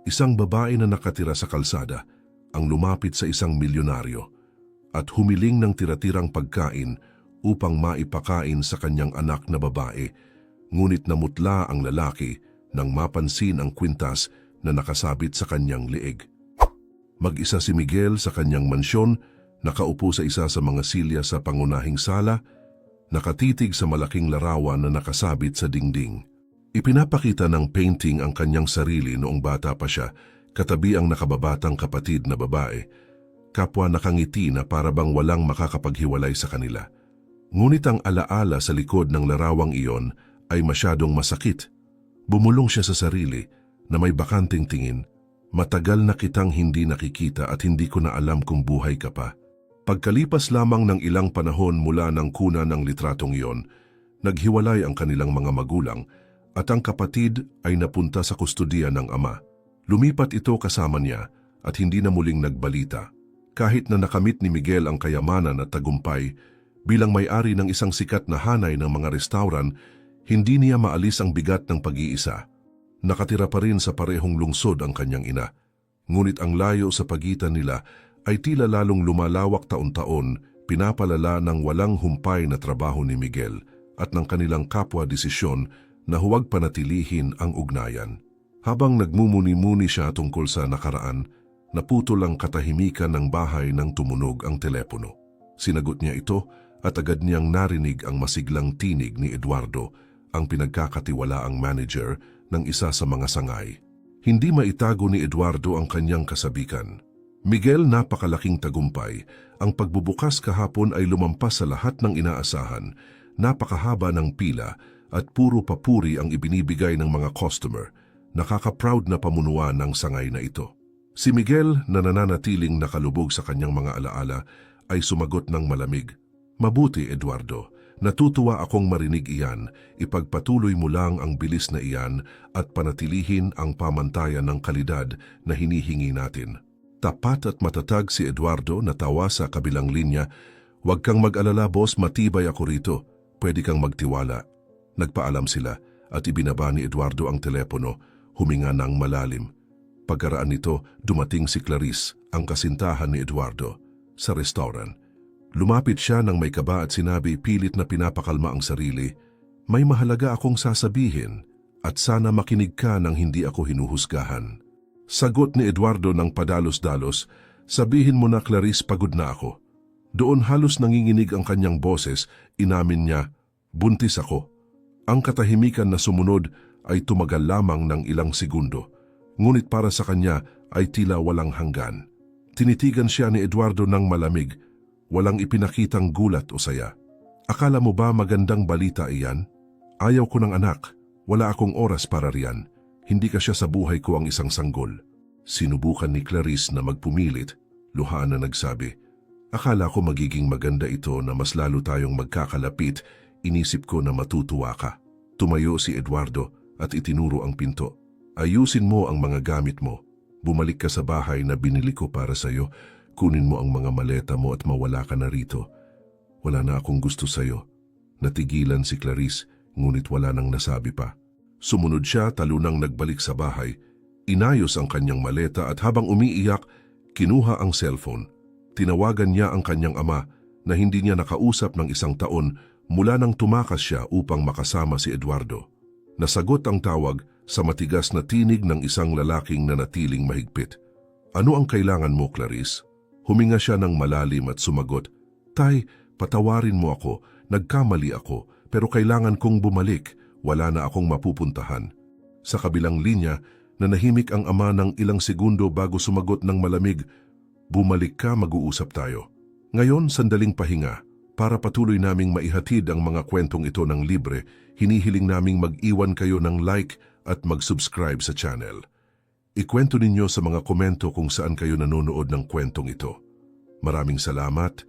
Isang babae na nakatira sa kalsada ang lumapit sa isang milyonaryo at humiling ng tira-tirang pagkain upang maipakain sa kanyang anak na babae, ngunit namutla ang lalaki nang mapansin ang kwintas na nakasabit sa kanyang leeg. Mag-isa si Miguel sa kanyang mansyon, nakaupo sa isa sa mga silya sa pangunahing sala, nakatitig sa malaking larawan na nakasabit sa dingding. Ipinapakita ng painting ang kanyang sarili noong bata pa siya, katabi ang nakababatang kapatid na babae, kapwa nakangiti na para bang walang makakapaghiwalay sa kanila. Ngunit ang alaala sa likod ng larawang iyon ay masyadong masakit. Bumulong siya sa sarili na may bakanting tingin. Matagal na kitang hindi nakikita at hindi ko na alam kung buhay ka pa. Pagkalipas lamang ng ilang panahon mula ng kuna ng litratong iyon, naghiwalay ang kanilang mga magulang at ang kapatid ay napunta sa kustudiya ng ama. Lumipat ito kasama niya at hindi na muling nagbalita. Kahit na nakamit ni Miguel ang kayamanan at tagumpay, bilang may-ari ng isang sikat na hanay ng mga restauran, hindi niya maalis ang bigat ng pag-iisa. Nakatira pa rin sa parehong lungsod ang kanyang ina. Ngunit ang layo sa pagitan nila ay tila lalong lumalawak taon-taon, pinapalala ng walang humpay na trabaho ni Miguel at ng kanilang kapwa-desisyon na huwag panatilihin ang ugnayan. Habang nagmumuni-muni siya tungkol sa nakaraan, naputol ang katahimikan ng bahay nang tumunog ang telepono. Sinagot niya ito at agad niyang narinig ang masiglang tinig ni Eduardo, ang pinagkakatiwalaang manager ng isa sa mga sangay. Hindi maitago ni Eduardo ang kanyang kasabikan. Miguel, napakalaking tagumpay. Ang pagbubukas kahapon ay lumampas sa lahat ng inaasahan. Napakahaba ng pila at puro papuri ang ibinibigay ng mga customer. Nakaka-proud na pamunuan ng sangay na ito. Si Miguel, na nananatiling nakalubog sa kanyang mga alaala, ay sumagot ng malamig. Mabuti, Eduardo. Natutuwa akong marinig iyan. Ipagpatuloy mo lang ang bilis na iyan at panatilihin ang pamantayan ng kalidad na hinihingi natin. Tapat at matatag si Eduardo na tawa sa kabilang linya. Huwag kang mag-alala, boss, matibay ako rito. Pwede kang magtiwala. Nagpaalam sila at ibinaba ni Eduardo ang telepono, huminga ng malalim. Pagkaraan nito, dumating si Clarice, ang kasintahan ni Eduardo, sa restaurant. Lumapit siya ng may kaba at sinabi, pilit na pinapakalma ang sarili, may mahalaga akong sasabihin at sana makinig ka nang hindi ako hinuhusgahan. Sagot ni Eduardo ng padalos-dalos, sabihin mo na, Clarice, pagod na ako. Doon halos nanginginig ang kanyang boses, inamin niya, buntis ako. Ang katahimikan na sumunod ay tumagal lamang ng ilang segundo, ngunit para sa kanya ay tila walang hanggan. Tinitigan siya ni Eduardo ng malamig, walang ipinakitang gulat o saya. Akala mo ba magandang balita iyan? Ayaw ko ng anak, wala akong oras para riyan. Hindi ka siya sa buhay ko ang isang sanggol. Sinubukan ni Clarice na magpumilit, luha na nagsabi, akala ko magiging maganda ito na mas lalo tayong magkakalapit. Inisip ko na matutuwa ka. Tumayo si Eduardo at itinuro ang pinto. Ayusin mo ang mga gamit mo. Bumalik ka sa bahay na binili ko para sa'yo. Kunin mo ang mga maleta mo at mawala ka na rito. Wala na akong gusto sa'yo. Natigilan si Clarice, ngunit wala nang nasabi pa. Sumunod siya, talunang nagbalik sa bahay. Inayos ang kanyang maleta at habang umiiyak, kinuha ang cellphone. Tinawagan niya ang kanyang ama na hindi niya nakausap ng isang taon mula nang tumakas siya upang makasama si Eduardo. Nasagot ang tawag sa matigas na tinig ng isang lalaking nanatiling mahigpit. Ano ang kailangan mo, Clarice? Huminga siya ng malalim at sumagot, Tay, patawarin mo ako, nagkamali ako, pero kailangan kong bumalik, wala na akong mapupuntahan. Sa kabilang linya, nanahimik ang ama ng ilang segundo bago sumagot ng malamig, bumalik ka, mag-uusap tayo. Ngayon, sandaling pahinga. Para patuloy naming maihatid ang mga kwentong ito ng libre, hinihiling naming mag-iwan kayo ng like at mag-subscribe sa channel. Ikwento ninyo sa mga komento kung saan kayo nanonood ng kwentong ito. Maraming salamat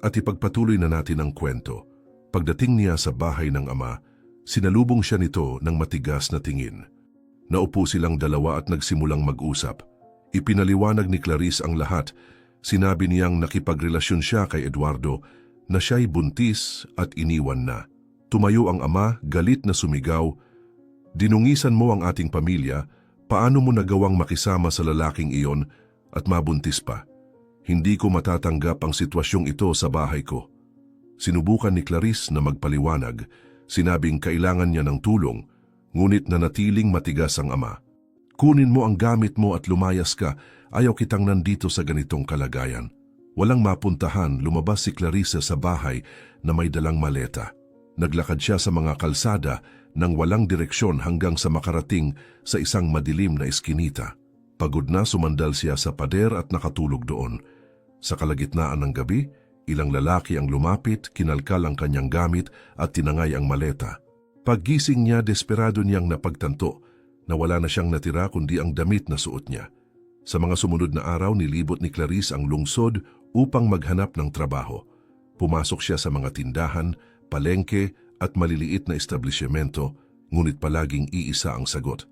at ipagpatuloy na natin ang kwento. Pagdating niya sa bahay ng ama, sinalubong siya nito ng matigas na tingin. Naupo silang dalawa at nagsimulang mag-usap. Ipinaliwanag ni Clarice ang lahat. Sinabi niyang nakipagrelasyon siya kay Eduardo na siya'y buntis at iniwan na. Tumayo ang ama, galit na sumigaw, dinungisan mo ang ating pamilya Paano mo nagawang makisama sa lalaking iyon at mabuntis pa? Hindi ko matatanggap ang sitwasyong ito sa bahay ko. Sinubukan ni Clarice na magpaliwanag, sinabing kailangan niya ng tulong, ngunit nanatiling matigas ang ama. Kunin mo ang gamit mo at lumayas ka, ayaw kitang nandito sa ganitong kalagayan. Walang mapuntahan, lumabas si Clarice sa bahay na may dalang maleta. Naglakad siya sa mga kalsada nang walang direksyon hanggang sa makarating sa isang madilim na eskinita. Pagod na sumandal siya sa pader at nakatulog doon. Sa kalagitnaan ng gabi, ilang lalaki ang lumapit, kinalkal ang kanyang gamit at tinangay ang maleta. Paggising niya, desperado niyang napagtanto na wala na siyang natira kundi ang damit na suot niya. Sa mga sumunod na araw, nilibot ni Clarice ang lungsod upang maghanap ng trabaho. Pumasok siya sa mga tindahan, palengke at maliliit na establishmento, ngunit palaging iisa ang sagot.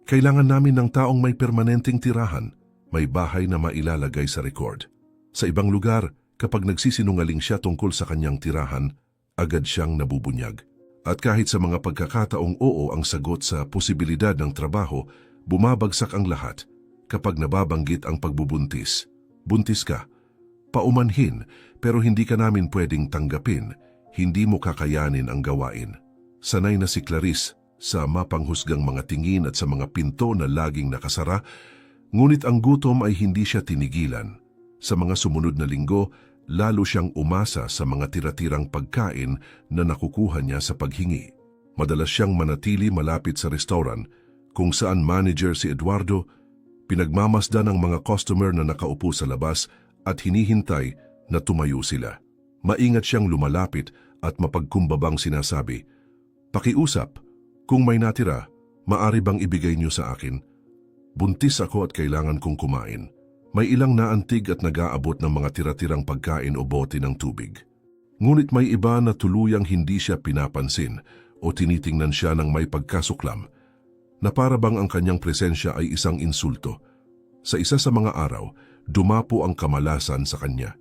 Kailangan namin ng taong may permanenteng tirahan, may bahay na mailalagay sa record. Sa ibang lugar, kapag nagsisinungaling siya tungkol sa kanyang tirahan, agad siyang nabubunyag. At kahit sa mga pagkakataong oo ang sagot sa posibilidad ng trabaho, bumabagsak ang lahat kapag nababanggit ang pagbubuntis. Buntis ka. Paumanhin, pero hindi ka namin pwedeng tanggapin. Hindi mo kakayanin ang gawain. Sanay na si Clarice sa mapanghusgang mga tingin at sa mga pinto na laging nakasara, ngunit ang gutom ay hindi siya tinigilan. Sa mga sumunod na linggo, lalo siyang umasa sa mga tira-tirang pagkain na nakukuha niya sa paghingi. Madalas siyang manatili malapit sa restaurant kung saan manager si Eduardo, pinagmamasdan ang mga customer na nakaupo sa labas at hinihintay na tumayo sila. Maingat siyang lumalapit at mapagkumbabang sinasabi, "Pakiusap, kung may natira, maari bang ibigay niyo sa akin? Buntis ako at kailangan kong kumain." May ilang naantig at nag-aabot ng mga tira-tirang pagkain o bote ng tubig. Ngunit may iba na tuluyang hindi siya pinapansin o tinitingnan siya ng may pagkasuklam, na para bang ang kanyang presensya ay isang insulto. Sa isa sa mga araw, dumapo ang kamalasan sa kanya.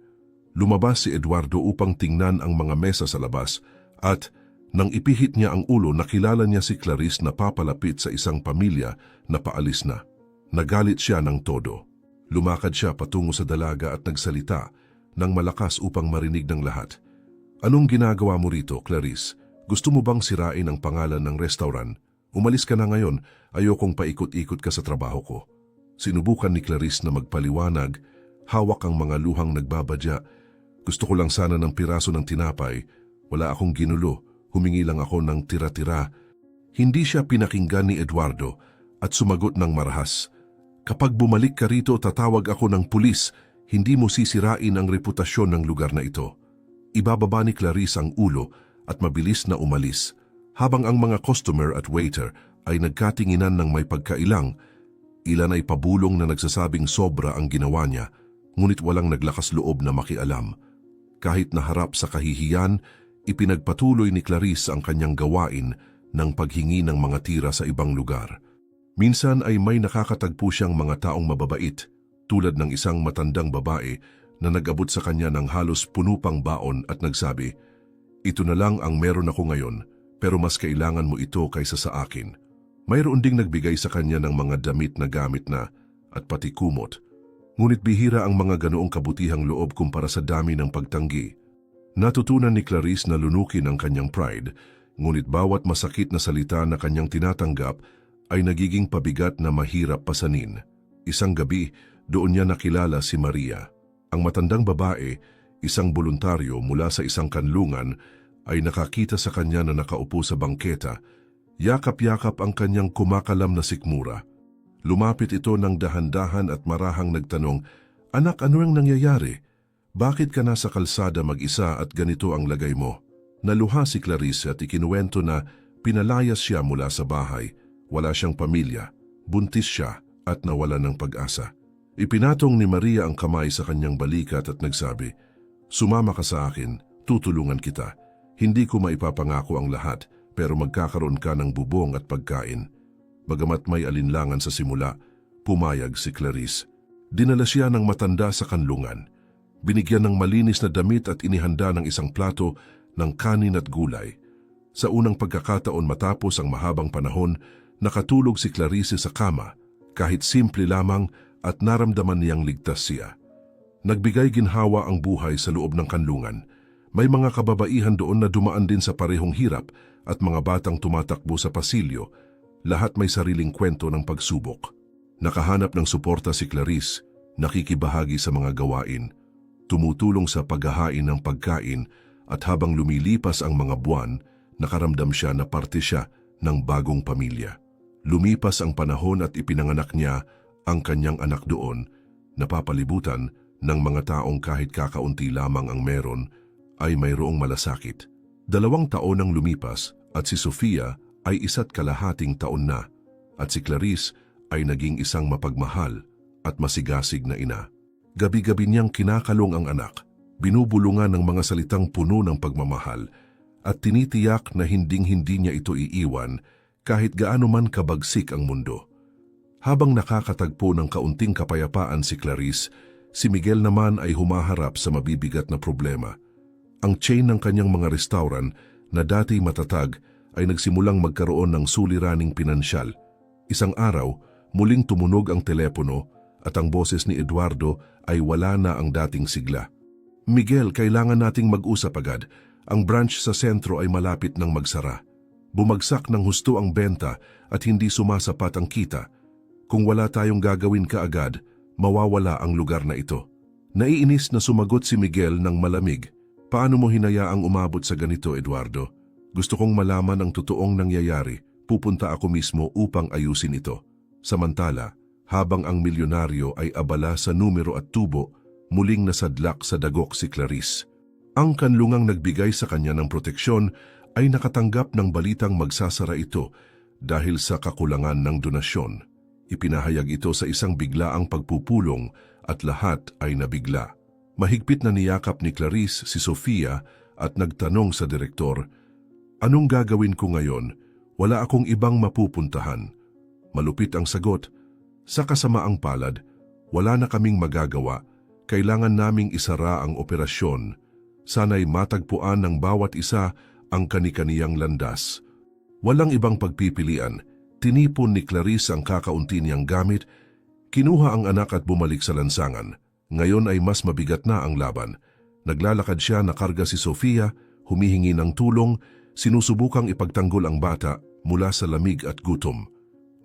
Lumabas si Eduardo upang tingnan ang mga mesa sa labas at nang ipihit niya ang ulo, nakilala niya si Clarice na papalapit sa isang pamilya na paalis na. Nagalit siya ng todo. Lumakad siya patungo sa dalaga at nagsalita ng malakas upang marinig ng lahat. "Anong ginagawa mo rito, Clarice? Gusto mo bang sirain ang pangalan ng restaurant? Umalis ka na ngayon, ayokong paikot-ikot ka sa trabaho ko." Sinubukan ni Clarice na magpaliwanag, hawak ang mga luhang nagbabadya. "Gusto ko lang sana ng piraso ng tinapay. Wala akong ginulo, humingi lang ako ng tira-tira." Hindi siya pinakinggan ni Eduardo at sumagot ng marahas, "Kapag bumalik ka rito, tatawag ako ng pulis. Hindi mo sisirain ang reputasyon ng lugar na ito." Ibababa ni Clarice ang ulo at mabilis na umalis, habang ang mga customer at waiter ay nagkatinginan ng may pagkailang. Ilan ay pabulong na nagsasabing sobra ang ginawa niya, ngunit walang naglakas loob na makialam. Kahit naharap sa kahihiyan, ipinagpatuloy ni Clarice ang kanyang gawain ng paghingi ng mga tira sa ibang lugar. Minsan ay may nakakatagpo siyang mga taong mababait, tulad ng isang matandang babae na nag-abot sa kanya ng halos puno pang baon at nagsabi, "Ito na lang ang meron ako ngayon, pero mas kailangan mo ito kaysa sa akin." Mayroon ding nagbigay sa kanya ng mga damit na gamit na at pati kumot. Ngunit bihira ang mga ganoong kabutihang loob kumpara sa dami ng pagtanggi. Natutunan ni Clarice na lunukin ang kanyang pride, ngunit bawat masakit na salita na kanyang tinatanggap ay nagiging pabigat na mahirap pasanin. Isang gabi, doon niya nakilala si Maria. Ang matandang babae, isang voluntaryo mula sa isang kanlungan, ay nakakita sa kanya na nakaupo sa bangketa. Yakap-yakap ang kanyang kumakalam na sikmura. Lumapit ito ng dahan-dahan at marahang nagtanong, "Anak, ano ang nangyayari? Bakit ka nasa kalsada mag-isa at ganito ang lagay mo?" Naluha si Clarice at ikinuwento na pinalayas siya mula sa bahay. Wala siyang pamilya, buntis siya at nawala ng pag-asa. Ipinatong ni Maria ang kamay sa kanyang balikat at nagsabi, "Sumama ka sa akin, tutulungan kita. Hindi ko maipapangako ang lahat, pero magkakaroon ka ng bubong at pagkain." Bagamat may alinlangan sa simula, pumayag si Clarice. Dinala siya ng matanda sa kanlungan. Binigyan ng malinis na damit at inihanda ng isang plato ng kanin at gulay. Sa unang pagkakataon matapos ang mahabang panahon, nakatulog si Clarice sa kama kahit simple lamang at naramdaman niyang ligtas siya. Nagbigay ginhawa ang buhay sa loob ng kanlungan. May mga kababaihan doon na dumaan din sa parehong hirap at mga batang tumatakbo sa pasilyo. Lahat may sariling kwento ng pagsubok. Nakahanap ng suporta si Clarice, nakikibahagi sa mga gawain, tumutulong sa paghahain ng pagkain at habang lumilipas ang mga buwan, nakaramdam siya na parte siya ng bagong pamilya. Lumipas ang panahon at ipinanganak niya ang kanyang anak doon, napapalibutan ng mga taong kahit kakaunti lamang ang meron ay mayroong malasakit. 2 taon ang lumipas at si Sofia ay 1.5 taon na at si Clarice ay naging isang mapagmahal at masigasig na ina. Gabi-gabi niyang kinakalong ang anak, binubulungan ng mga salitang puno ng pagmamahal at tinitiyak na hinding-hindi niya ito iiwan kahit gaano man kabagsik ang mundo. Habang nakakatagpo ng kaunting kapayapaan si Clarice, si Miguel naman ay humaharap sa mabibigat na problema. Ang chain ng kanyang mga restaurant na dati matatag ay nagsimulang magkaroon ng suliraning pinansyal. Isang araw, muling tumunog ang telepono at ang boses ni Eduardo ay wala na ang dating sigla. "Miguel, kailangan nating mag-usap agad. Ang branch sa sentro ay malapit ng magsara. Bumagsak ng husto ang benta at hindi sumasapat ang kita. Kung wala tayong gagawin kaagad, mawawala ang lugar na ito." Naiinis na sumagot si Miguel ng malamig. "Paano mo hinayaang umabot sa ganito, Eduardo? Gusto kong malaman ang totoong nangyayari. Pupunta ako mismo upang ayusin ito." Samantala, habang ang milyonaryo ay abala sa numero at tubo, muling nasadlak sa dagok si Clarice. Ang kanlungang nagbigay sa kanya ng proteksyon ay nakatanggap ng balitang magsasara ito dahil sa kakulangan ng donasyon. Ipinahayag ito sa isang biglaang pagpupulong at lahat ay nabigla. Mahigpit na niyakap ni Clarice si Sofia at nagtanong sa direktor, "Anong gagawin ko ngayon? Wala akong ibang mapupuntahan." Malupit ang sagot, "Sa kasamaang palad, wala na kaming magagawa. Kailangan naming isara ang operasyon. Sana'y matagpuan ng bawat isa ang kani-kaniyang landas." Walang ibang pagpipilian, tinipon ni Clarice ang kakaunti niyang gamit, kinuha ang anak at bumalik sa lansangan. Ngayon ay mas mabigat na ang laban. Naglalakad siya na karga si Sofia, humihingi ng tulong, sinusubukang ipagtanggol ang bata mula sa lamig at gutom.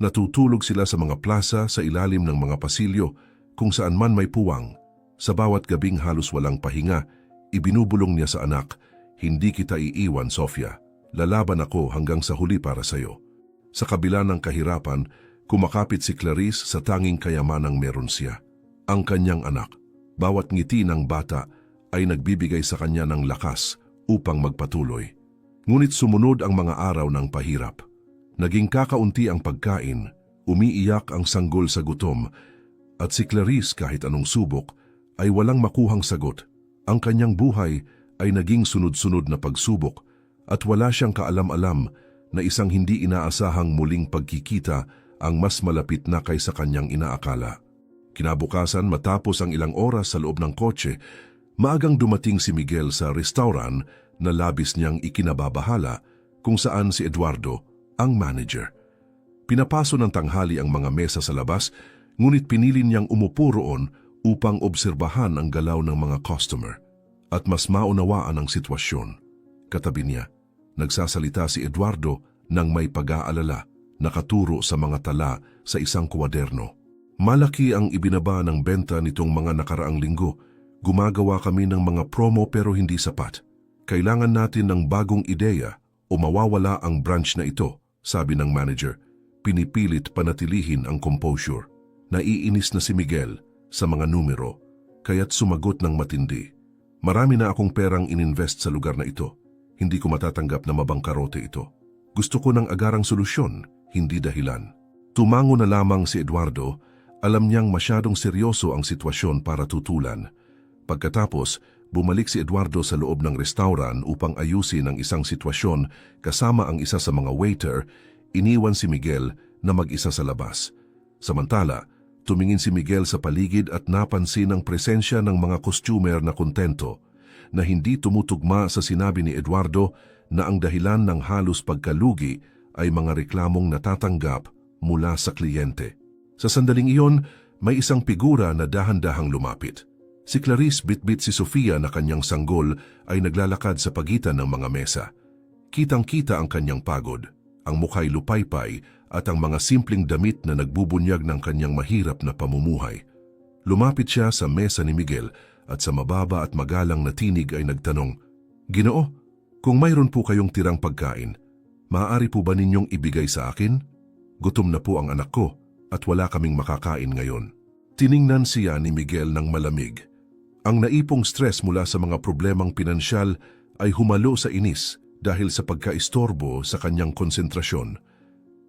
Natutulog sila sa mga plaza sa ilalim ng mga pasilyo kung saan man may puwang. Sa bawat gabing halos walang pahinga, ibinubulong niya sa anak, "Hindi kita iiwan, Sofia. Lalaban ako hanggang sa huli para sa'yo." Sa kabila ng kahirapan, kumakapit si Clarice sa tanging kayamanang meron siya, ang kanyang anak. Bawat ngiti ng bata ay nagbibigay sa kanya ng lakas upang magpatuloy. Ngunit sumunod ang mga araw ng pahirap. Naging kakaunti ang pagkain, umiiyak ang sanggol sa gutom, at si Clarice kahit anong subok ay walang makuhang sagot. Ang kanyang buhay ay naging sunod-sunod na pagsubok at wala siyang kaalam-alam na isang hindi inaasahang muling pagkikita ang mas malapit na kaysa kanyang inaakala. Kinabukasan matapos ang ilang oras sa loob ng kotse, maagang dumating si Miguel sa restaurant na labis niyang ikinababahala kung saan si Eduardo ang manager. Pinapaso ng tanghali ang mga mesa sa labas, ngunit pinili niyang umupo roon upang obserbahan ang galaw ng mga customer at mas maunawaan ang sitwasyon. Katabi niya, nagsasalita si Eduardo ng may pag-aalala, nakaturo sa mga tala sa isang kwaderno. "Malaki ang ibinaba ng benta nitong mga nakaraang linggo. Gumagawa kami ng mga promo pero hindi sapat. Kailangan natin ng bagong ideya o mawawala ang branch na ito," sabi ng manager. Pinipilit panatilihin ang composure. Naiinis na si Miguel sa mga numero, kaya't sumagot ng matindi. "Marami na akong perang ininvest sa lugar na ito. Hindi ko matatanggap na mabangkarote ito. Gusto ko ng agarang solusyon, hindi dahilan." Tumango na lamang si Eduardo. Alam niyang masyadong seryoso ang sitwasyon para tutulan. Pagkatapos, bumalik si Eduardo sa loob ng restaurant upang ayusin ang isang sitwasyon kasama ang isa sa mga waiter. Iniwan si Miguel na mag-isa sa labas. Samantala, tumingin si Miguel sa paligid at napansin ang presensya ng mga kostyumer na kontento na hindi tumutugma sa sinabi ni Eduardo na ang dahilan ng halos pagkalugi ay mga reklamong natatanggap mula sa kliyente. Sa sandaling iyon, may isang figura na dahan-dahang lumapit. Si Clarice bitbit si Sofia na kanyang sanggol ay naglalakad sa pagitan ng mga mesa. Kitang-kita ang kanyang pagod, ang mukha'y lupaypay at ang mga simpleng damit na nagbubunyag ng kanyang mahirap na pamumuhay. Lumapit siya sa mesa ni Miguel at sa mababa at magalang na tinig ay nagtanong, "Ginoo, kung mayroon po kayong tirang pagkain, maaari po ba ninyong ibigay sa akin? Gutom na po ang anak ko at wala kaming makakain ngayon." Tiningnan siya ni Miguel ng malamig. Ang naipong stress mula sa mga problemang pinansyal ay humalo sa inis dahil sa pagkaistorbo sa kanyang konsentrasyon.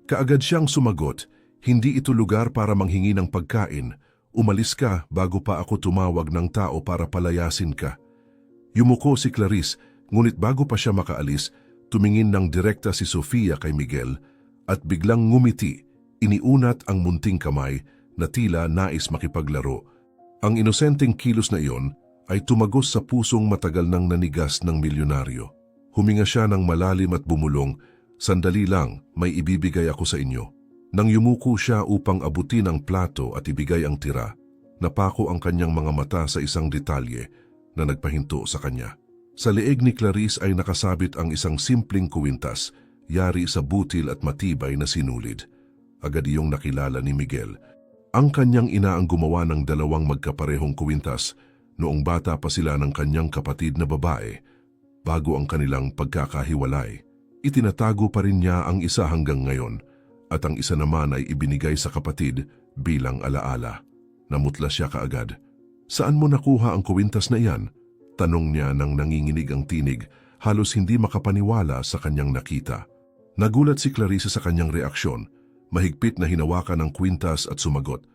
Kaagad siyang sumagot, "Hindi ito lugar para manghingi ng pagkain. Umalis ka bago pa ako tumawag ng tao para palayasin ka." Yumuko si Clarice, ngunit bago pa siya makaalis, tumingin ng direkta si Sofia kay Miguel at biglang ngumiti, iniunat ang munting kamay na tila nais makipaglaro. Ang inosenteng kilos na iyon ay tumagos sa pusong matagal nang nanigas ng milyonaryo. Huminga siya ng malalim at bumulong, "Sandali lang, may ibibigay ako sa inyo." Nang yumuko siya upang abutin ang plato at ibigay ang tira, napako ang kanyang mga mata sa isang detalye na nagpahinto sa kanya. Sa leeg ni Clarice ay nakasabit ang isang simpleng kuwintas, yari sa butil at matibay na sinulid. Agad iyong nakilala ni Miguel. Ang kanyang ina ang gumawa ng dalawang magkaparehong kuwintas noong bata pa sila ng kanyang kapatid na babae. Bago ang kanilang pagkakahiwalay, itinatago pa rin niya ang isa hanggang ngayon at ang isa naman ay ibinigay sa kapatid bilang alaala. Namutla siya kaagad. "Saan mo nakuha ang kuwintas na iyan?" Tanong niya nang nanginginig ang tinig, halos hindi makapaniwala sa kanyang nakita. Nagulat si Clarissa sa kanyang reaksyon. Mahigpit na hinawakan ang kwintas at sumagot,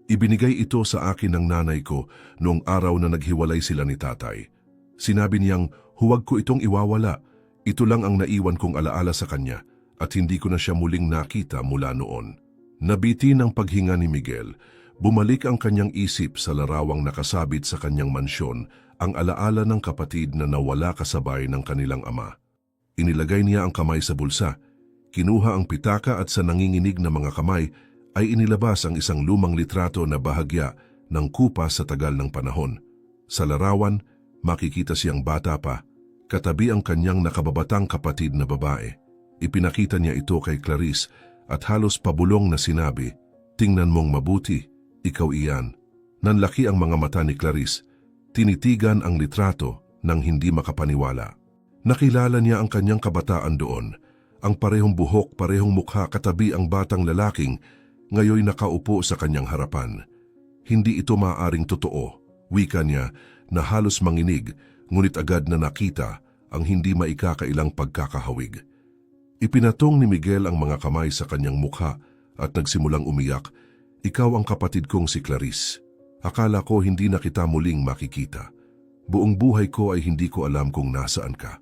"Ibinigay ito sa akin ng nanay ko noong araw na naghiwalay sila ni tatay. Sinabi niyang huwag ko itong iwawala. Ito lang ang naiwan kong alaala sa kanya at hindi ko na siya muling nakita mula noon." Nabitin ang paghinga ni Miguel. Bumalik ang kanyang isip sa larawang nakasabit sa kanyang mansyon, ang alaala ng kapatid na nawala kasabay ng kanilang ama. Inilagay niya ang kamay sa bulsa. Kinuha ang pitaka at sa nanginginig na mga kamay ay inilabas ang isang lumang litrato na bahagya ng kupas sa tagal ng panahon. Sa larawan, makikita siyang bata pa, katabi ang kanyang nakababatang kapatid na babae. Ipinakita niya ito kay Clarice at halos pabulong na sinabi, "Tingnan mong mabuti, ikaw iyan." Nanlaki ang mga mata ni Clarice, tinitigan ang litrato nang hindi makapaniwala. Nakilala niya ang kanyang kabataan doon. Ang parehong buhok, parehong mukha katabi ang batang lalaking ngayoy nakaupo sa kanyang harapan. Hindi ito maaaring totoo, wika niya na halos manginig, ngunit agad na nakita ang hindi maikakailang pagkakahawig. Ipinatong ni Miguel ang mga kamay sa kanyang mukha at nagsimulang umiyak, "Ikaw ang kapatid kong si Clarice. Akala ko hindi na kita muling makikita. Buong buhay ko ay hindi ko alam kung nasaan ka."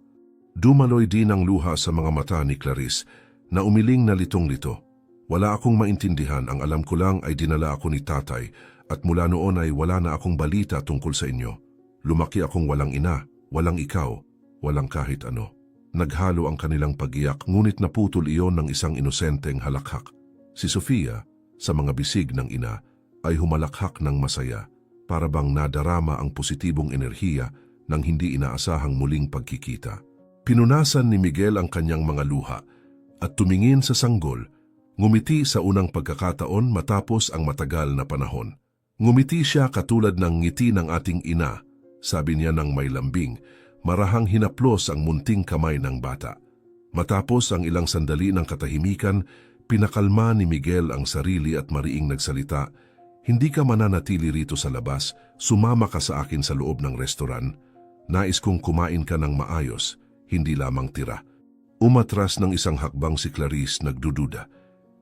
Dumaloy din ang luha sa mga mata ni Clarice na umiling na litong-lito. "Wala akong maintindihan, ang alam ko lang ay dinala ako ni tatay at mula noon ay wala na akong balita tungkol sa inyo. Lumaki akong walang ina, walang ikaw, walang kahit ano." Naghalo ang kanilang pag-iyak ngunit naputol iyon ng isang inosenteng halakhak. Si Sofia, sa mga bisig ng ina, ay humalakhak ng masaya para bang nadarama ang positibong enerhiya ng hindi inaasahang muling pagkikita. Pinunasan ni Miguel ang kanyang mga luha at tumingin sa sanggol, ngumiti sa unang pagkakataon matapos ang matagal na panahon. Ngumiti siya katulad ng ngiti ng ating ina, sabi niya ng may lambing, marahang hinaplos ang munting kamay ng bata. Matapos ang ilang sandali ng katahimikan, pinakalma ni Miguel ang sarili at mariing nagsalita, "Hindi ka mananatili rito sa labas, sumama ka sa akin sa loob ng restoran. Nais kong kumain ka ng maayos, hindi lamang tira." Umatras ng isang hakbang si Clarice, nagdududa.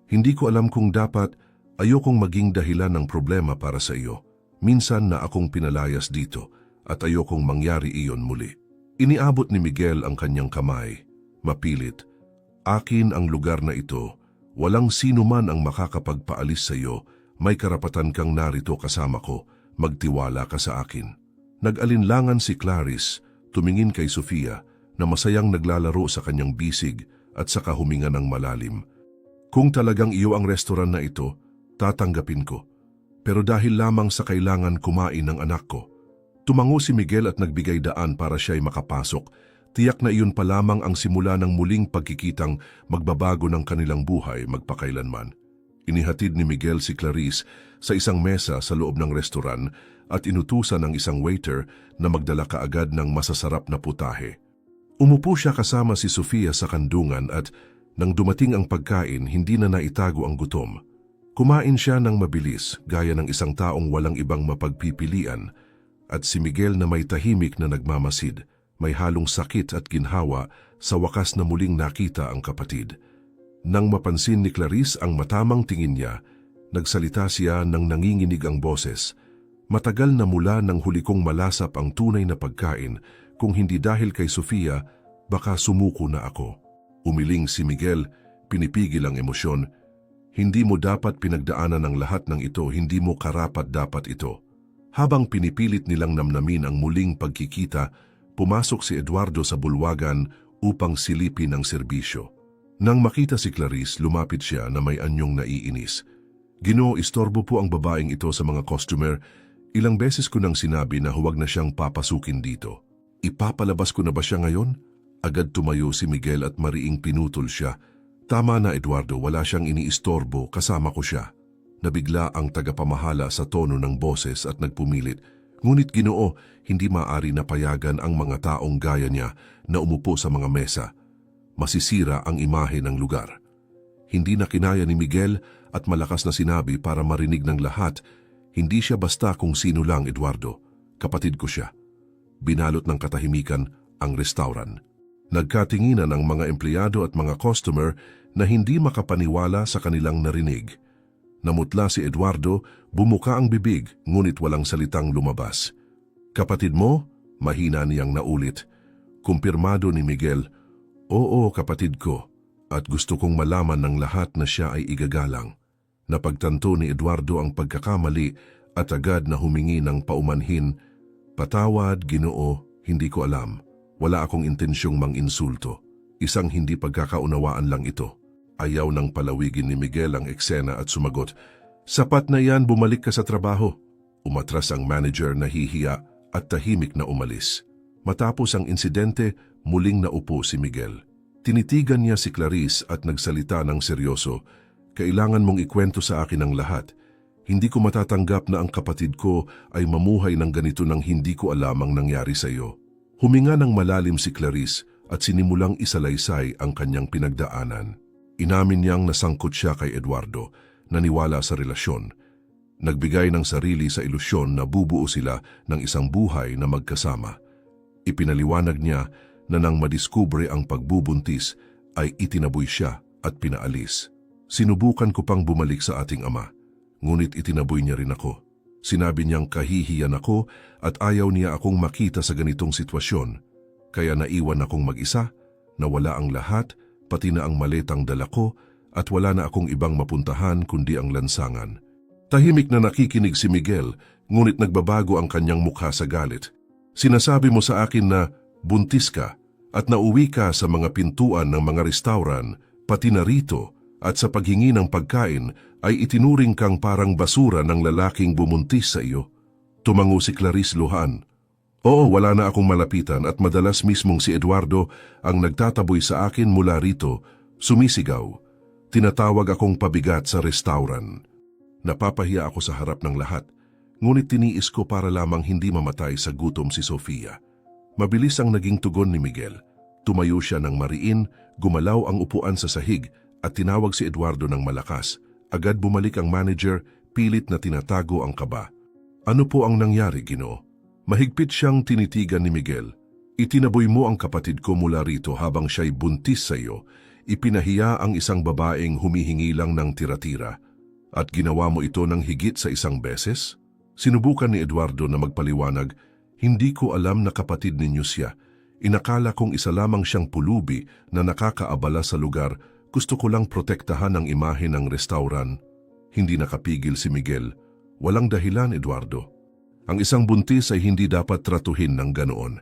"Hindi ko alam kung dapat, ayokong maging dahilan ng problema para sa iyo. Minsan na akong pinalayas dito at ayokong mangyari iyon muli." Iniabot ni Miguel ang kanyang kamay, mapilit. "Akin ang lugar na ito. Walang sino man ang makakapagpaalis sa iyo. May karapatan kang narito kasama ko. Magtiwala ka sa akin." Nag-alinlangan si Clarice, tumingin kay Sofia na masayang naglalaro sa kanyang bisig at saka huminga ng malalim. "Kung talagang iyo ang restoran na ito, tatanggapin ko. Pero dahil lamang sa kailangan kumain ng anak ko, tumango si Miguel at nagbigay daan para siya'y makapasok. Tiyak na iyon pa lamang ang simula ng muling pagkikitang magbabago ng kanilang buhay magpakailanman. Inihatid ni Miguel si Clarice sa isang mesa sa loob ng restoran at inutusan ng isang waiter na magdala kaagad ng masasarap na putahe. Umupo siya kasama si Sofia sa kandungan at nang dumating ang pagkain, hindi na naitago ang gutom. Kumain siya ng mabilis, gaya ng isang taong walang ibang mapagpipilian, at si Miguel na may tahimik na nagmamasid, may halong sakit at ginhawa, sa wakas na muling nakita ang kapatid. Nang mapansin ni Clarice ang matamang tingin niya, nagsalita siya ng nanginginig ang boses. Matagal na mula nang huli kong malasap ang tunay na pagkain, kung hindi dahil kay Sofia, baka sumuko na ako. Umiling si Miguel, pinipigil ang emosyon. Hindi mo dapat pinagdaanan ang lahat ng ito, hindi mo karapat-dapat ito. Habang pinipilit nilang namnamin ang muling pagkikita, pumasok si Eduardo sa bulwagan upang silipin ang serbisyo. Nang makita si Clarice, lumapit siya na may anyong naiinis. Ginoo, istorbo po ang babaeng ito sa mga customer. Ilang beses ko nang sinabi na huwag na siyang papasukin dito. Ipapalabas ko na ba siya ngayon? Agad tumayo si Miguel at mariing pinutol siya. Tama na Eduardo, wala siyang iniistorbo, kasama ko siya. Nabigla ang tagapamahala sa tono ng boses at nagpumilit. Ngunit Ginoo, hindi maaari na payagan ang mga taong gaya niya na umupo sa mga mesa. Masisira ang imahe ng lugar. Hindi na kinaya ni Miguel at malakas na sinabi para marinig ng lahat, hindi siya basta kung sino lang Eduardo. Kapatid ko siya. Binalot ng katahimikan ang restauran. Nagkatinginan ang mga empleyado at mga customer na hindi makapaniwala sa kanilang narinig. Namutla si Eduardo, bumuka ang bibig, ngunit walang salitang lumabas. Kapatid mo? Mahina niyang naulit. Kumpirmado ni Miguel, oo kapatid ko, at gusto kong malaman ng lahat na siya ay igagalang. Napagtanto ni Eduardo ang pagkakamali at agad na humingi ng paumanhin. Patawad, Ginoo, hindi ko alam. Wala akong intensyong mang-insulto. Isang hindi pagkakaunawaan lang ito. Ayaw nang palawigin ni Miguel ang eksena at sumagot, sapat na yan, bumalik ka sa trabaho. Umatras ang manager na hihiya at tahimik na umalis. Matapos ang insidente, muling naupo si Miguel. Tinitigan niya si Clarice at nagsalita ng seryoso, kailangan mong ikwento sa akin ang lahat. Hindi ko matatanggap na ang kapatid ko ay mamuhay ng ganito nang hindi ko alam ang nangyari sa iyo. Huminga ng malalim si Clarice at sinimulang isalaysay ang kanyang pinagdaanan. Inamin niyang nasangkot siya kay Eduardo, naniwala sa relasyon. Nagbigay ng sarili sa ilusyon na bubuo sila ng isang buhay na magkasama. Ipinaliwanag niya na nang madiskubre ang pagbubuntis ay itinaboy siya at pinaalis. Sinubukan ko pang bumalik sa ating ama, ngunit itinaboy niya rin ako. Sinabi niyang kahihiyan ako at ayaw niya akong makita sa ganitong sitwasyon. Kaya naiwan akong mag-isa, nawala ang lahat, pati na ang maletang dala ko at wala na akong ibang mapuntahan kundi ang lansangan. Tahimik na nakikinig si Miguel, ngunit nagbabago ang kanyang mukha sa galit. Sinasabi mo sa akin na buntis ka at nauwi ka sa mga pintuan ng mga restauran, pati na rito, at sa paghingi ng pagkain ay itinuring kang parang basura ng lalaking bumuntis sa iyo. Tumango si Clarice luhan. Oo, wala na akong malapitan at madalas mismong si Eduardo ang nagtataboy sa akin mula rito, sumisigaw. Tinatawag akong pabigat sa restauran. Napapahiya ako sa harap ng lahat, ngunit tiniis ko para lamang hindi mamatay sa gutom si Sofia. Mabilis ang naging tugon ni Miguel. Tumayo siya ng mariin, gumalaw ang upuan sa sahig at tinawag si Eduardo ng malakas. Agad bumalik ang manager, pilit na tinatago ang kaba. Ano po ang nangyari, Ginoo? Mahigpit siyang tinitigan ni Miguel. Itinaboy mo ang kapatid ko mula rito habang siya'y buntis sa iyo. Ipinahiya ang isang babaeng humihingi lang ng tira-tira. At ginawa mo ito ng higit sa isang beses? Sinubukan ni Eduardo na magpaliwanag, hindi ko alam na kapatid ninyo siya. Inakala kong isa lamang siyang pulubi na nakakaabala sa lugar. Gusto ko lang protektahan ang imahe ng restauran. Hindi nakapigil si Miguel. Walang dahilan, Eduardo. Ang isang buntis ay hindi dapat tratuhin ng ganoon.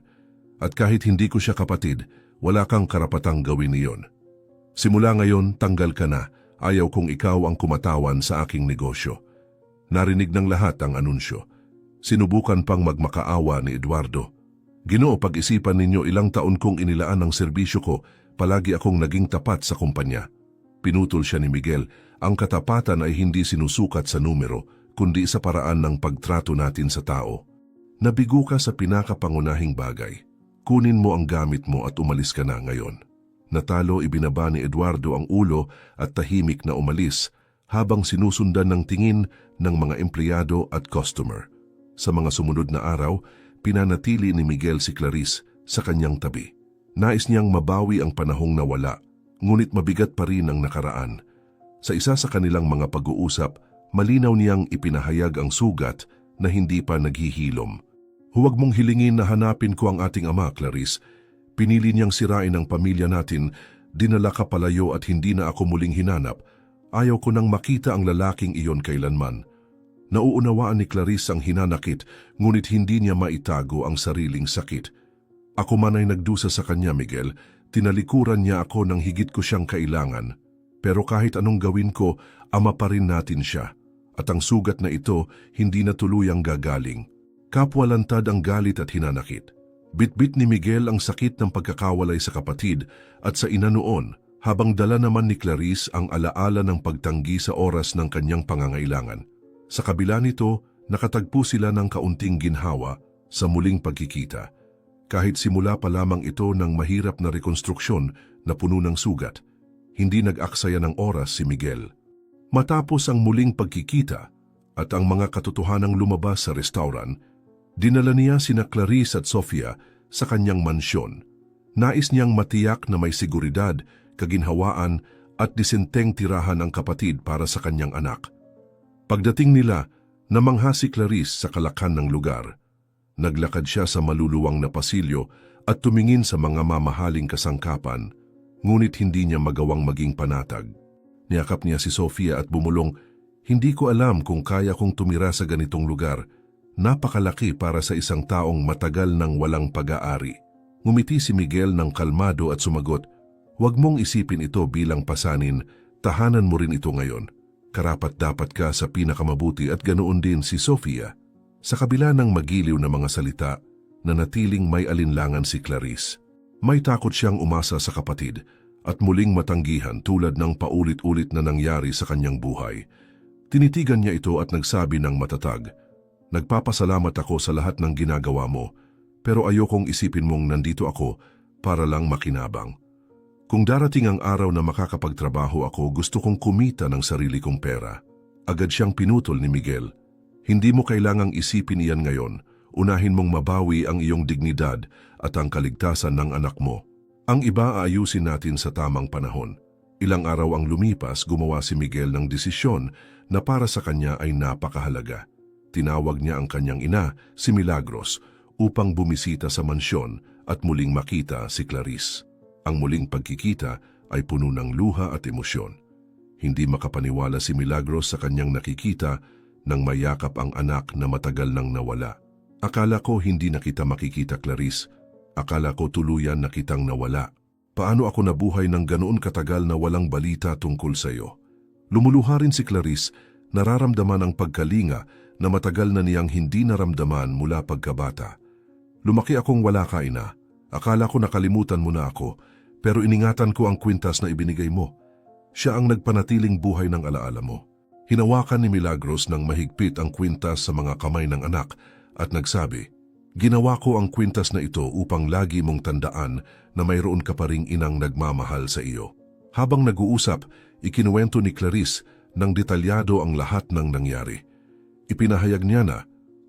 At kahit hindi ko siya kapatid, wala kang karapatang gawin iyon. Simula ngayon, tanggal ka na Ayaw kong ikaw ang kumatawan sa aking negosyo. Narinig ng lahat ang anunsyo. Sinubukan pang magmakaawa ni Eduardo. Ginoo, pag-isipan ninyo, ilang taon kong inilaan ng serbisyo ko, palagi akong naging tapat sa kumpanya. Pinutol siya ni Miguel. Ang katapatan ay hindi sinusukat sa numero, kundi sa paraan ng pagtrato natin sa tao. Nabigo ka sa pinakapangunahing bagay. Kunin mo ang gamit mo at umalis ka na ngayon. Natalo, ibinaba ni Eduardo ang ulo at tahimik na umalis habang sinusundan ng tingin ng mga empleyado at customer. Sa mga sumunod na araw, pinanatili ni Miguel si Clarice sa kanyang tabi. Nais niyang mabawi ang panahong nawala, ngunit mabigat pa rin ang nakaraan. Sa isa sa kanilang mga pag-uusap, malinaw niyang ipinahayag ang sugat na hindi pa naghihilom. Huwag mong hilingin na hanapin ko ang ating ama, Clarice. Pinili niyang sirain ang pamilya natin, dinala ka palayo at hindi na ako muling hinanap. Ayaw ko nang makita ang lalaking iyon kailanman. Nauunawaan ni Clarice ang hinanakit, ngunit hindi niya maitago ang sariling sakit. Ako man ay nagdusa sa kanya, Miguel. Tinalikuran niya ako nang higit ko siyang kailangan. Pero kahit anong gawin ko, ama pa rin natin siya. At ang sugat na ito, hindi na tuluyang gagaling. Kapwalantad ang galit at hinanakit. Bitbit ni Miguel ang sakit ng pagkakawalay sa kapatid at sa ina noon, habang dala naman ni Clarice ang alaala ng pagtanggi sa oras ng kanyang pangangailangan. Sa kabila nito, nakatagpo sila ng kaunting ginhawa sa muling pagkikita. Kahit simula pa lamang ito ng mahirap na rekonstruksyon na puno ng sugat, hindi nag-aksaya ng oras si Miguel. Matapos ang muling pagkikita at ang mga katotohanang lumabas sa restaurant, dinala niya sina Clarice at Sofia sa kanyang mansyon. Nais niyang matiyak na may seguridad, kaginhawaan at disenteng tirahan ang kapatid para sa kanyang anak. Pagdating nila, namangha si Clarice sa kalakhan ng lugar. Naglakad siya sa maluluwang na pasilyo at tumingin sa mga mamahaling kasangkapan, ngunit hindi niya magawang maging panatag. Niyakap niya si Sofia at bumulong, "Hindi ko alam kung kaya kong tumira sa ganitong lugar. Napakalaki para sa isang taong matagal nang walang pag-aari." Ngumiti si Miguel ng kalmado at sumagot, "Huwag mong isipin ito bilang pasanin, tahanan mo rin ito ngayon. Karapat-dapat ka sa pinakamabuti at ganoon din si Sofia." Sa kabila ng magiliw na mga salita, nanatiling may alinlangan si Clarice. May takot siyang umasa sa kapatid at muling matanggihan tulad ng paulit-ulit na nangyari sa kanyang buhay. Tinitigan niya ito at nagsabi ng matatag, "Nagpapasalamat ako sa lahat ng ginagawa mo, pero ayokong isipin mong nandito ako para lang makinabang. Kung darating ang araw na makakapagtrabaho ako, gusto kong kumita ng sarili kong pera." Agad siyang pinutol ni Miguel. "Hindi mo kailangang isipin iyan ngayon. Unahin mong mabawi ang iyong dignidad at ang kaligtasan ng anak mo. Ang iba aayusin natin sa tamang panahon." Ilang araw ang lumipas, gumawa si Miguel ng desisyon na para sa kanya ay napakahalaga. Tinawag niya ang kanyang ina, si Milagros, upang bumisita sa mansyon at muling makita si Clarice. Ang muling pagkikita ay puno ng luha at emosyon. Hindi makapaniwala si Milagros sa kanyang nakikita nang mayakap ang anak na matagal nang nawala. "Akala ko hindi na kita makikita, Clarice. Akala ko tuluyan na kitang nawala. Paano ako nabuhay ng ganoon katagal na walang balita tungkol sa iyo?" Lumuluha rin si Clarice, nararamdaman ang pagkalinga na matagal na niyang hindi naramdaman mula pagkabata. "Lumaki akong wala ka, ina. Akala ko nakalimutan mo na ako, pero iningatan ko ang kwintas na ibinigay mo. Siya ang nagpanatiling buhay ng alaala mo." Hinawakan ni Milagros ng mahigpit ang kwintas sa mga kamay ng anak at nagsabi, "Ginawa ko ang kwintas na ito upang lagi mong tandaan na mayroon ka pa ring inang nagmamahal sa iyo." Habang nag-uusap, ikinuwento ni Clarice ng detalyado ang lahat ng nangyari. Ipinahayag niya na,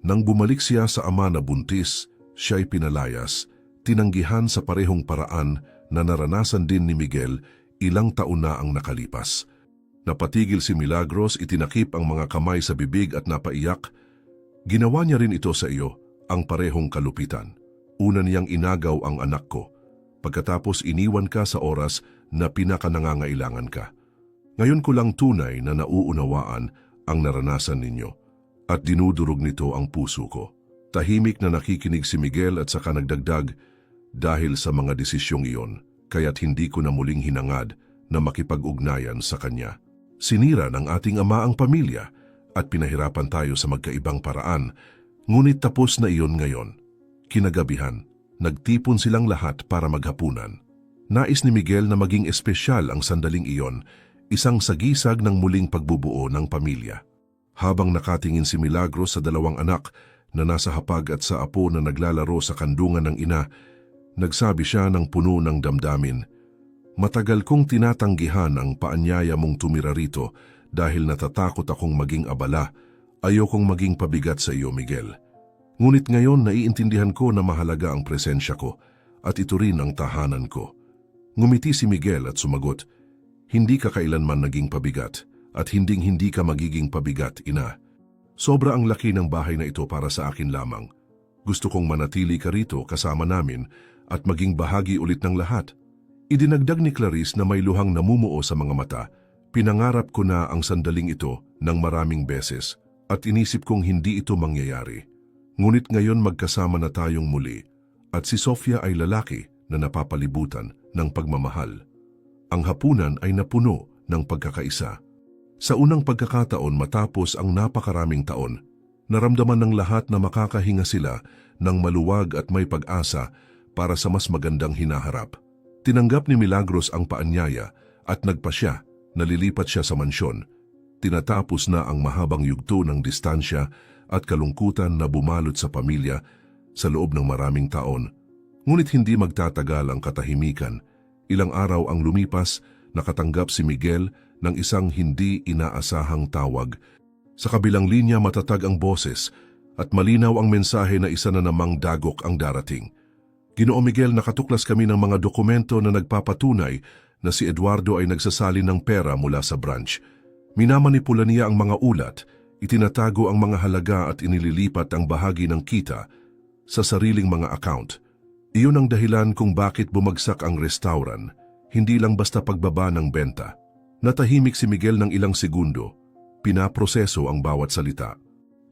nang bumalik siya sa ama na buntis, siya'y pinalayas, tinanggihan sa parehong paraan na naranasan din ni Miguel ilang taon na ang nakalipas. Napatigil si Milagros, itinakip ang mga kamay sa bibig at napaiyak. "Ginawa niya rin ito sa iyo, ang parehong kalupitan. Una niyang inagaw ang anak ko. Pagkatapos iniwan ka sa oras na pinakanangangailangan ka. Ngayon ko lang tunay na nauunawaan ang naranasan ninyo at dinudurog nito ang puso ko." Tahimik na nakikinig si Miguel at saka nagdagdag, "Dahil sa mga desisyong iyon, kaya't hindi ko na muling hinangad na makipag-ugnayan sa kanya." Sinira ng ating ama ang pamilya at pinahirapan tayo sa magkaibang paraan, ngunit tapos na iyon ngayon. Kinagabihan, nagtipon silang lahat para maghapunan. Nais ni Miguel na maging espesyal ang sandaling iyon, isang sagisag ng muling pagbubuo ng pamilya. Habang nakatingin si Milagros sa dalawang anak na nasa hapag at sa apo na naglalaro sa kandungan ng ina, nagsabi siya ng puno ng damdamin, "Matagal kong tinatanggihan ang paanyaya mong tumira rito dahil natatakot akong maging abala. Ayokong maging pabigat sa iyo, Miguel. Ngunit ngayon naiintindihan ko na mahalaga ang presensya ko at ito rin ang tahanan ko." Ngumiti si Miguel at sumagot, "Hindi ka kailanman naging pabigat at hinding-hindi ka magiging pabigat, ina. Sobra ang laki ng bahay na ito para sa akin lamang. Gusto kong manatili ka rito kasama namin at maging bahagi ulit ng lahat." Idinagdag ni Clarice na may luhang namumuo sa mga mata, "Pinangarap ko na ang sandaling ito ng maraming beses at inisip kong hindi ito mangyayari. Ngunit ngayon magkasama na tayong muli at si Sofia ay lalaki na napapalibutan ng pagmamahal." Ang hapunan ay napuno ng pagkakaisa. Sa unang pagkakataon matapos ang napakaraming taon, naramdaman ng lahat na makakahinga sila ng maluwag at may pag-asa para sa mas magandang hinaharap. Tinanggap ni Milagros ang paanyaya at nagpasya na lilipat siya sa mansyon. Tinatapos na ang mahabang yugto ng distansya at kalungkutan na bumalot sa pamilya sa loob ng maraming taon. Ngunit hindi magtatagal ang katahimikan. Ilang araw ang lumipas, nakatanggap si Miguel ng isang hindi inaasahang tawag. Sa kabilang linya matatag ang boses at malinaw ang mensahe na isa na namang dagok ang darating. "Ginoo Miguel, nakatuklas kami ng mga dokumento na nagpapatunay na si Eduardo ay nagsasali ng pera mula sa branch. Minamanipula niya ang mga ulat, itinatago ang mga halaga at inililipat ang bahagi ng kita sa sariling mga account. Iyon ang dahilan kung bakit bumagsak ang restaurant, hindi lang basta pagbaba ng benta." Natahimik si Miguel ng ilang segundo, pinaproseso ang bawat salita.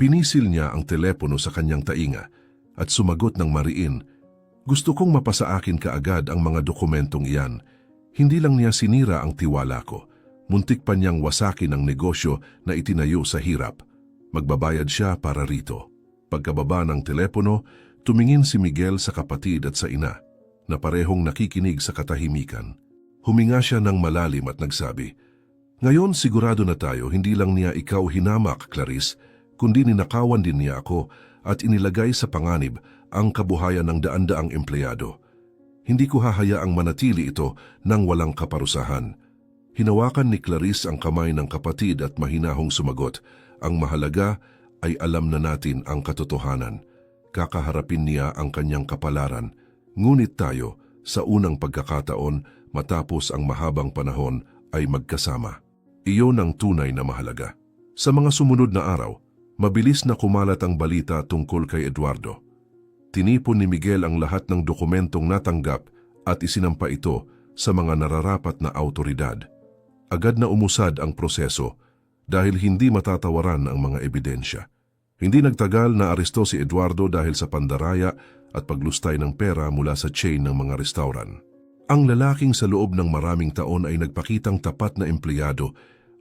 Pinisil niya ang telepono sa kanyang tainga at sumagot ng mariin, "Gusto kong mapasa akin kaagad ang mga dokumentong iyan. Hindi lang niya sinira ang tiwala ko, muntik pa niyang wasakin ang negosyo na itinayo sa hirap. Magbabayad siya para rito." Pagkababa ng telepono, tumingin si Miguel sa kapatid at sa ina, na parehong nakikinig sa katahimikan. Huminga siya ng malalim at nagsabi, "Ngayon sigurado na tayo hindi lang niya ikaw hinamak, Clarice, kundi ninakawan din niya ako at inilagay sa panganib ang kabuhayan ng daan-daang empleyado. Hindi ko hahayaang manatili ito nang walang kaparusahan." Hinawakan ni Clarice ang kamay ng kapatid at mahinahong sumagot, "Ang mahalaga ay alam na natin ang katotohanan. Kakaharapin niya ang kanyang kapalaran. Ngunit tayo, sa unang pagkakataon, matapos ang mahabang panahon, ay magkasama. Iyon ang tunay na mahalaga." Sa mga sumunod na araw, mabilis na kumalat ang balita tungkol kay Eduardo. Tinipon ni Miguel ang lahat ng dokumentong natanggap at isinampa ito sa mga nararapat na awtoridad. Agad na umusad ang proseso dahil hindi matatawaran ang mga ebidensya. Hindi nagtagal na aresto si Eduardo dahil sa pandaraya at paglustay ng pera mula sa chain ng mga restaurant. Ang lalaking sa loob ng maraming taon ay nagpakitang tapat na empleyado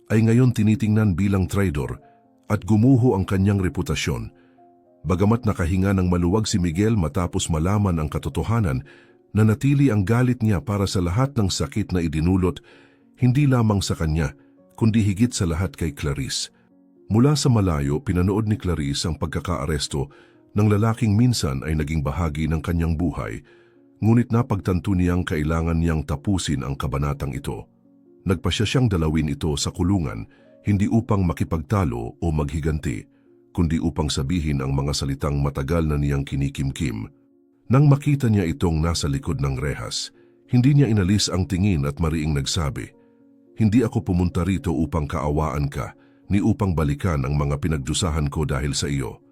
ay ngayon tinitingnan bilang traidor at gumuho ang kanyang reputasyon. Bagamat nakahinga ng maluwag si Miguel matapos malaman ang katotohanan, nanatili ang galit niya para sa lahat ng sakit na idinulot, hindi lamang sa kanya, kundi higit sa lahat kay Clarice. Mula sa malayo, pinanood ni Clarice ang pagkakaaresto ng lalaking minsan ay naging bahagi ng kanyang buhay, ngunit napagtanto niyang kailangan niyang tapusin ang kabanatang ito. Nagpasya siyang dalawin ito sa kulungan, hindi upang makipagtalo o maghiganti, kundi upang sabihin ang mga salitang matagal na niyang kinikimkim. Nang makita niya itong nasa likod ng rehas, hindi niya inalis ang tingin at mariing nagsabi, "Hindi ako pumunta rito upang kaawaan ka, ni upang balikan ang mga pinagdusahan ko dahil sa iyo.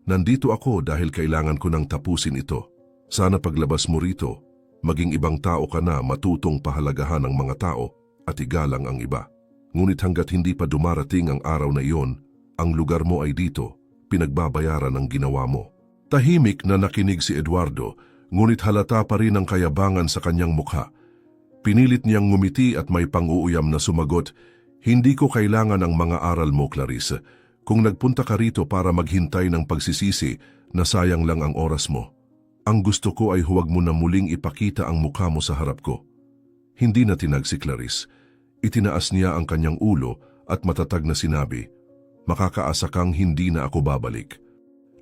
Nandito ako dahil kailangan ko nang tapusin ito. Sana paglabas mo rito, maging ibang tao ka na matutong pahalagahan ng mga tao at igalang ang iba. Ngunit hanggat hindi pa dumarating ang araw na iyon, ang lugar mo ay dito, pinagbabayaran ang ginawa mo." Tahimik na nakinig si Eduardo, ngunit halata pa rin ang kayabangan sa kanyang mukha. Pinilit niyang ngumiti at may pang-uuyam na sumagot, Hindi ko kailangan ang mga aral mo, Clarice. Kung nagpunta ka rito para maghintay ng pagsisisi, nasayang lang ang oras mo. Ang gusto ko ay huwag mo na muling ipakita ang mukha mo sa harap ko. Hindi na tinag si Clarice. Itinaas niya ang kanyang ulo at matatag na sinabi, "Makakaasa kang hindi na ako babalik.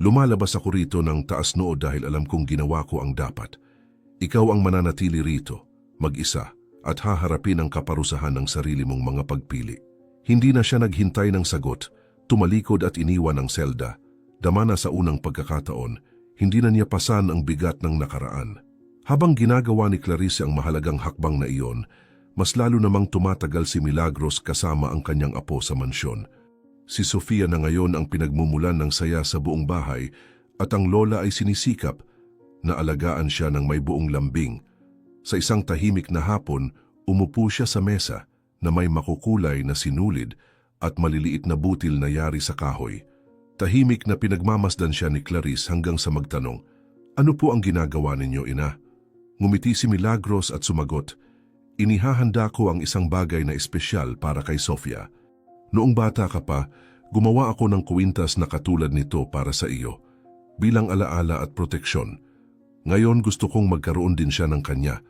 Lumalabas ako rito ng taas noo dahil alam kong ginawa ko ang dapat. Ikaw ang mananatili rito, mag-isa, at haharapin ang kaparusahan ng sarili mong mga pagpili." Hindi na siya naghintay ng sagot, tumalikod at iniwan ang selda. Dama na sa unang pagkakataon, hindi na niya pasan ang bigat ng nakaraan. Habang ginagawa ni Clarice ang mahalagang hakbang na iyon, mas lalo namang tumatagal si Milagros kasama ang kanyang apo sa mansyon. Si Sofia na ngayon ang pinagmumulan ng saya sa buong bahay at ang lola ay sinisikap na alagaan siya ng may buong lambing. Sa isang tahimik na hapon, umupo siya sa mesa na may makukulay na sinulid at maliliit na butil na yari sa kahoy. Tahimik na pinagmamasdan siya ni Clarice hanggang sa magtanong, "Ano po ang ginagawa ninyo, ina?" Ngumiti si Milagros at sumagot, "Inihahanda ko ang isang bagay na espesyal para kay Sofia. Noong bata ka pa, gumawa ako ng kwintas na katulad nito para sa iyo, bilang alaala at proteksyon. Ngayon gusto kong magkaroon din siya ng kanya,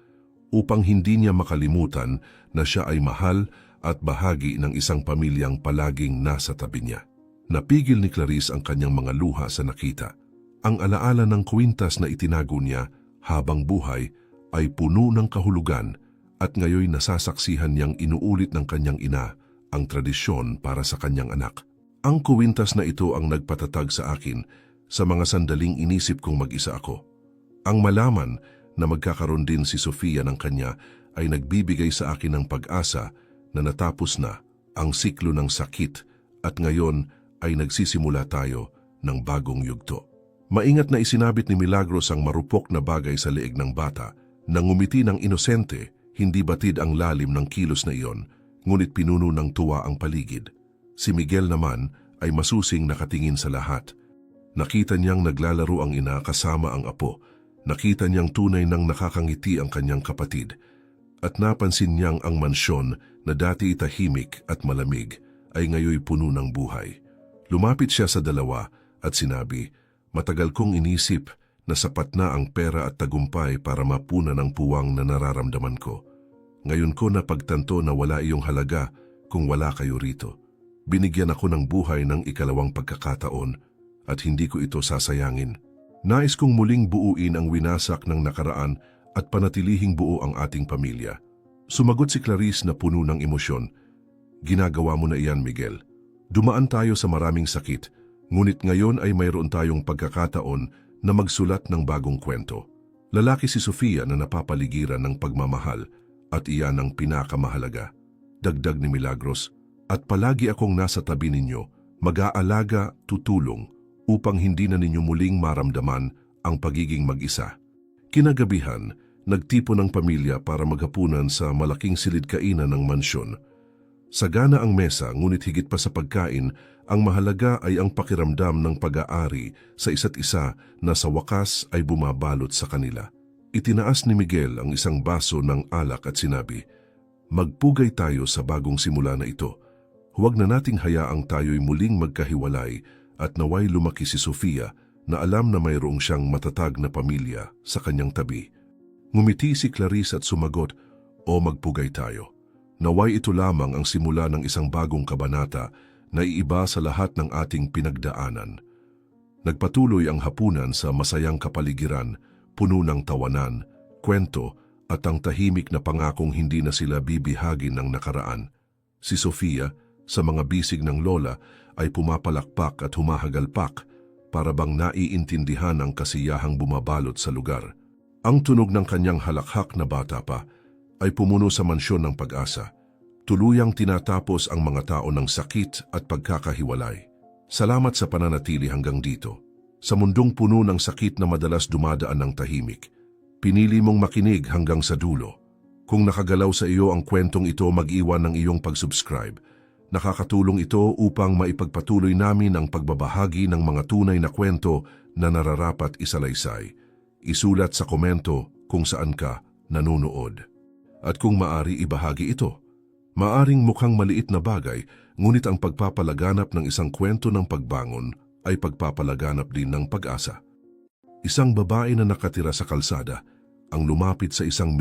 upang hindi niya makalimutan na siya ay mahal at bahagi ng isang pamilyang palaging nasa tabi niya." Napigil ni Clarice ang kanyang mga luha sa nakita. Ang alaala ng kwintas na itinago niya habang buhay ay puno ng kahulugan at ngayon nasasaksihan niyang inuulit ng kanyang ina ang tradisyon para sa kanyang anak. Ang kwintas na ito ang nagpatatag sa akin sa mga sandaling inisip kong mag-isa ako. Ang malaman na magkakaroon din si Sofia ng kanya ay nagbibigay sa akin ng pag-asa na natapos na ang siklo ng sakit at ngayon ay nagsisimula tayo ng bagong yugto. Maingat na isinabit ni Milagros ang marupok na bagay sa leeg ng bata, nang ngumiti ng inosente, hindi batid ang lalim ng kilos na iyon, ngunit pinuno ng tuwa ang paligid. Si Miguel naman ay masusing nakatingin sa lahat. Nakita niyang naglalaro ang ina kasama ang apo. Nakita niyang tunay nang nakakangiti ang kanyang kapatid at napansin niyang ang mansyon na dati tahimik at malamig ay ngayoy puno ng buhay. Lumapit siya sa dalawa at sinabi, "Matagal kong inisip na sapat na ang pera at tagumpay para mapunan ang puwang na nararamdaman ko. Ngayon ko napagtanto na wala iyong halaga kung wala kayo rito. Binigyan ako ng buhay ng ikalawang pagkakataon at hindi ko ito sasayangin. Nais kong muling buuin ang winasak ng nakaraan at panatilihing buo ang ating pamilya." Sumagot si Clarice na puno ng emosyon, "Ginagawa mo na iyan, Miguel. Dumaan tayo sa maraming sakit, ngunit ngayon ay mayroon tayong pagkakataon na magsulat ng bagong kwento." Lalaki si Sofia na napapaligiran ng pagmamahal at iyan ang pinakamahalaga. Dagdag ni Milagros, "At palagi akong nasa tabi ninyo, mag-aalaga, tutulong, upang hindi na ninyo muling maramdaman ang pagiging mag-isa." Kinagabihan, nagtipon ng pamilya para maghapunan sa malaking silid-kainan ng mansyon. Sagana ang mesa, ngunit higit pa sa pagkain, ang mahalaga ay ang pakiramdam ng pag-aari sa isa't isa na sa wakas ay bumabalot sa kanila. Itinaas ni Miguel ang isang baso ng alak at sinabi, "Magpugay tayo sa bagong simula na ito. Huwag na nating hayaang tayo'y muling magkahiwalay at naway lumaki si Sofia na alam na mayroong siyang matatag na pamilya sa kanyang tabi." Ngumiti si Clarice at sumagot, "O magpugay tayo. Naway ito lamang ang simula ng isang bagong kabanata na iiba sa lahat ng ating pinagdaanan." Nagpatuloy ang hapunan sa masayang kapaligiran, puno ng tawanan, kwento at ang tahimik na pangakong hindi na sila bibihagin ng nakaraan. Si Sofia, sa mga bisig ng lola, ay pumapalakpak at humahagalpak para bang naiintindihan ang kasiyahang bumabalot sa lugar. Ang tunog ng kanyang halakhak na bata pa ay pumuno sa mansyon ng pag-asa. Tuluyang tinatapos ang mga tao ng sakit at pagkakahiwalay. Salamat sa pananatili hanggang dito. Sa mundong puno ng sakit na madalas dumadaan ng tahimik, pinili mong makinig hanggang sa dulo. Kung nakagalaw sa iyo ang kwentong ito, mag-iwan ng iyong pag-subscribe. Nakakatulong ito upang maipagpatuloy namin ang pagbabahagi ng mga tunay na kwento na nararapat isalaysay. Isulat sa komento kung saan ka nanonood. At kung maari ibahagi ito. Maaring mukhang maliit na bagay, ngunit ang pagpapalaganap ng isang kwento ng pagbangon ay pagpapalaganap din ng pag-asa. Isang babae na nakatira sa kalsada ang lumapit sa isang